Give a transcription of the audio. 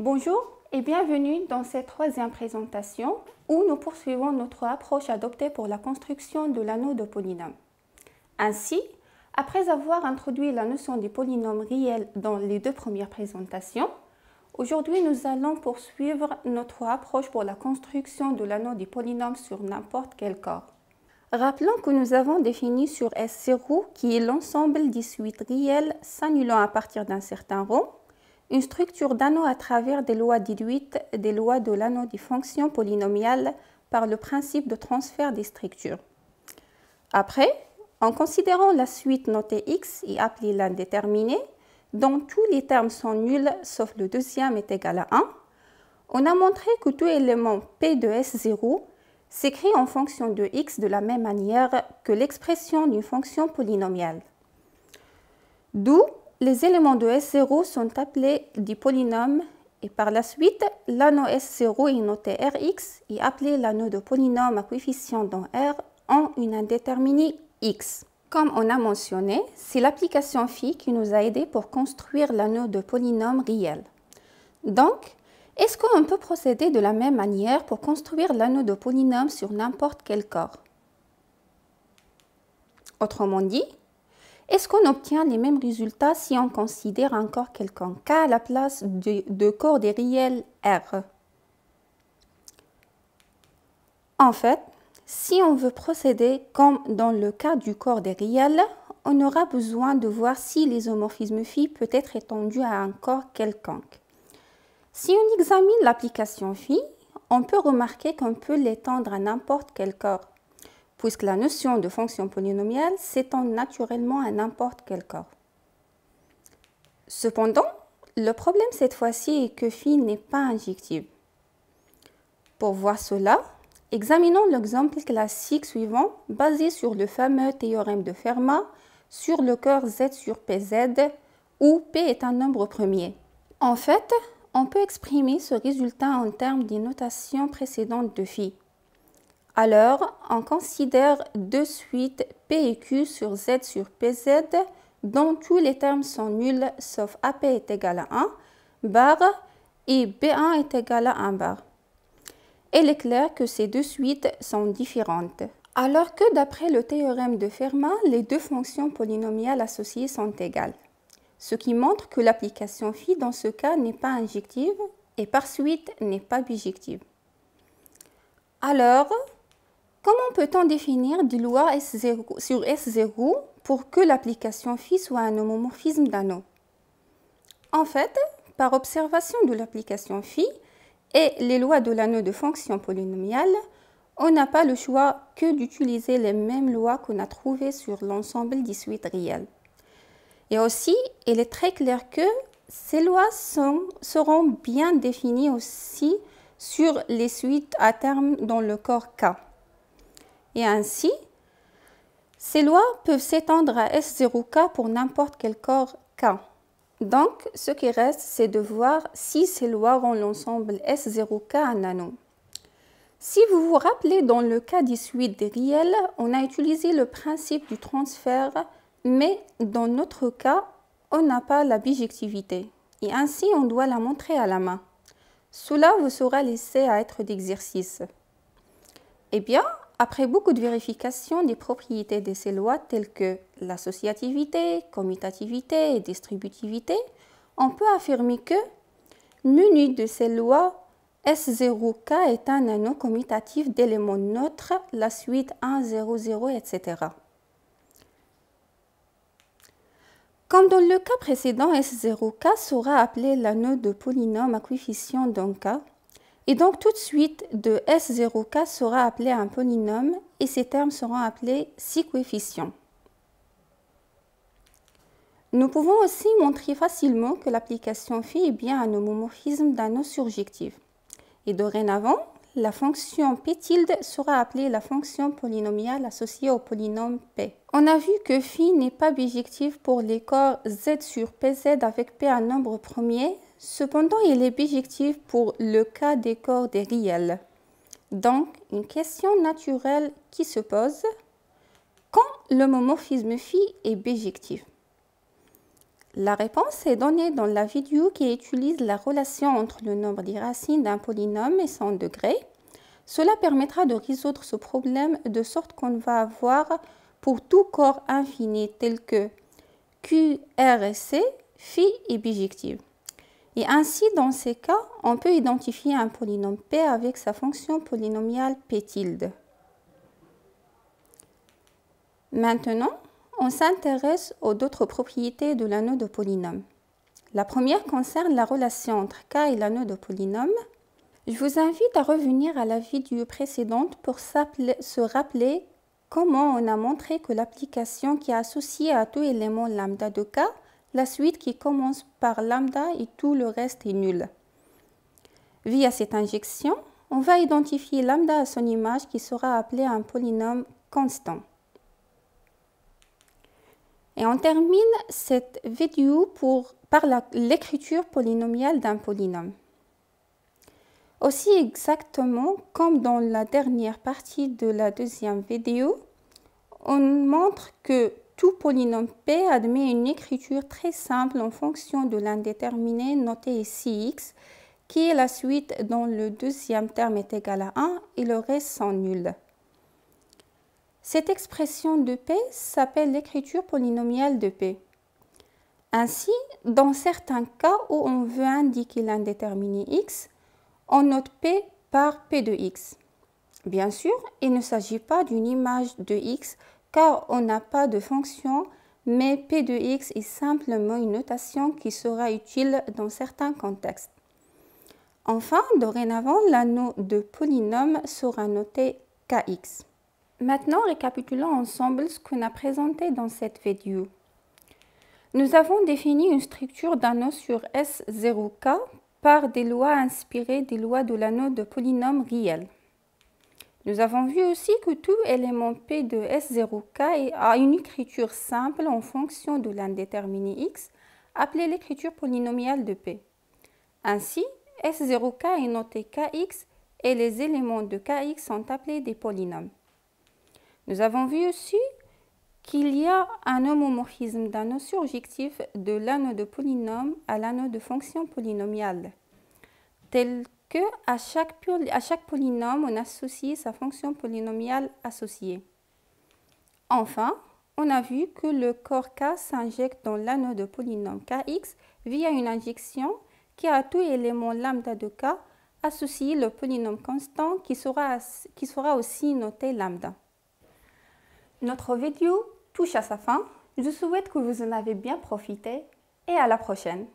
Bonjour et bienvenue dans cette troisième présentation où nous poursuivons notre approche adoptée pour la construction de l'anneau de polynôme. Ainsi, après avoir introduit la notion du polynôme réel dans les deux premières présentations, aujourd'hui nous allons poursuivre notre approche pour la construction de l'anneau du polynôme sur n'importe quel corps. Rappelons que nous avons défini sur S0, qui est l'ensemble des suites réelles s'annulant à partir d'un certain rond, une structure d'anneau à travers des lois déduites des lois de l'anneau des fonctions polynomiales par le principe de transfert des structures. Après, en considérant la suite notée x et appelée l'indéterminé, dont tous les termes sont nuls sauf le deuxième est égal à 1, on a montré que tout élément P de S0 s'écrit en fonction de x de la même manière que l'expression d'une fonction polynomiale. D'où les éléments de S0 sont appelés des polynômes et par la suite, l'anneau S0 est noté Rx et appelé l'anneau de polynôme à coefficient dans R en une indéterminée x. Comme on a mentionné, c'est l'application phi qui nous a aidés pour construire l'anneau de polynôme réel. Donc, est-ce qu'on peut procéder de la même manière pour construire l'anneau de polynôme sur n'importe quel corps? Autrement dit, est-ce qu'on obtient les mêmes résultats si on considère un corps quelconque K à la place de corps des réels R? En fait, si on veut procéder comme dans le cas du corps des réels, on aura besoin de voir si l'isomorphisme phi peut être étendu à un corps quelconque. Si on examine l'application phi, on peut remarquer qu'on peut l'étendre à n'importe quel corps, puisque la notion de fonction polynomiale s'étend naturellement à n'importe quel corps. Cependant, le problème cette fois-ci est que phi n'est pas injective. Pour voir cela, examinons l'exemple classique suivant, basé sur le fameux théorème de Fermat sur le corps Z sur Pz, où P est un nombre premier. En fait, on peut exprimer ce résultat en termes des notations précédentes de phi. Alors, on considère deux suites P et Q sur Z sur Pz, dont tous les termes sont nuls sauf AP est égal à 1 bar et B1 est égal à 1 bar. Il est clair que ces deux suites sont différentes. Alors que d'après le théorème de Fermat, les deux fonctions polynomiales associées sont égales. Ce qui montre que l'application phi dans ce cas n'est pas injective et par suite n'est pas bijective. Alors, comment peut-on définir des lois S0 sur S0 pour que l'application phi soit un homomorphisme d'anneau? En fait, par observation de l'application phi et les lois de l'anneau de fonction polynomiale, on n'a pas le choix que d'utiliser les mêmes lois qu'on a trouvées sur l'ensemble des suites réelles. Et aussi, il est très clair que ces lois seront bien définies aussi sur les suites à terme dans le corps K. Et ainsi, ces lois peuvent s'étendre à S0K pour n'importe quel corps K. Donc, ce qui reste, c'est de voir si ces lois rendent l'ensemble S0K un anneau. Si vous vous rappelez, dans le cas des suites des réels, on a utilisé le principe du transfert, mais dans notre cas, on n'a pas la bijectivité. Et ainsi, on doit la montrer à la main. Cela vous sera laissé à être d'exercice. Eh bien, après beaucoup de vérifications des propriétés de ces lois telles que l'associativité, commutativité et distributivité, on peut affirmer que l'une de ces lois S0K est un anneau commutatif d'éléments neutres, la suite 1, 0, 0, etc. Comme dans le cas précédent, S0K sera appelé l'anneau de polynôme à coefficient d'un K, et donc toute suite de S0K sera appelée un polynôme et ces termes seront appelés six coefficients. Nous pouvons aussi montrer facilement que l'application phi est bien un homomorphisme d'anneau surjectif. Et dorénavant, la fonction P tilde sera appelée la fonction polynomiale associée au polynôme P. On a vu que phi n'est pas bijectif pour les corps Z sur Pz avec P un nombre premier, cependant il est bijectif pour le cas des corps des réels. Donc, une question naturelle qui se pose, quand l'homomorphisme phi est bijectif? La réponse est donnée dans la vidéo qui utilise la relation entre le nombre des racines d'un polynôme et son degré. Cela permettra de résoudre ce problème de sorte qu'on va avoir pour tout corps infini tel que Q, R et C, phi et bijective. Et ainsi, dans ces cas, on peut identifier un polynôme P avec sa fonction polynomiale P tilde. Maintenant, on s'intéresse aux autres propriétés de l'anneau de polynôme. La première concerne la relation entre K et l'anneau de polynôme. Je vous invite à revenir à la vidéo précédente pour se rappeler comment on a montré que l'application qui est associée à tout élément lambda de K, la suite qui commence par lambda et tout le reste est nul. Via cette injection, on va identifier lambda à son image qui sera appelé un polynôme constant. Et on termine cette vidéo par l'écriture polynomiale d'un polynôme. Aussi exactement comme dans la dernière partie de la deuxième vidéo, on montre que tout polynôme P admet une écriture très simple en fonction de l'indéterminé noté ici x, qui est la suite dont le deuxième terme est égal à 1 et le reste sont nuls. Cette expression de P s'appelle l'écriture polynomiale de P. Ainsi, dans certains cas où on veut indiquer l'indéterminé x, on note P par P de x. Bien sûr, il ne s'agit pas d'une image de x car on n'a pas de fonction, mais P de x est simplement une notation qui sera utile dans certains contextes. Enfin, dorénavant, l'anneau de polynôme sera noté kx. Maintenant, récapitulons ensemble ce qu'on a présenté dans cette vidéo. Nous avons défini une structure d'anneau sur S0K par des lois inspirées des lois de l'anneau de polynôme réel. Nous avons vu aussi que tout élément P de S0K a une écriture simple en fonction de l'indéterminé x, appelée l'écriture polynomiale de P. Ainsi, S0K est noté Kx et les éléments de Kx sont appelés des polynômes. Nous avons vu aussi qu'il y a un homomorphisme d'anneau surjectif de l'anneau de polynôme à l'anneau de fonction polynomiale, tel que à chaque polynôme, on associe sa fonction polynomiale associée. Enfin, on a vu que le corps K s'injecte dans l'anneau de polynôme Kx via une injection qui a à tout élément lambda de K associé le polynôme constant qui sera aussi noté lambda. Notre vidéo touche à sa fin. Je souhaite que vous en avez bien profité et à la prochaine.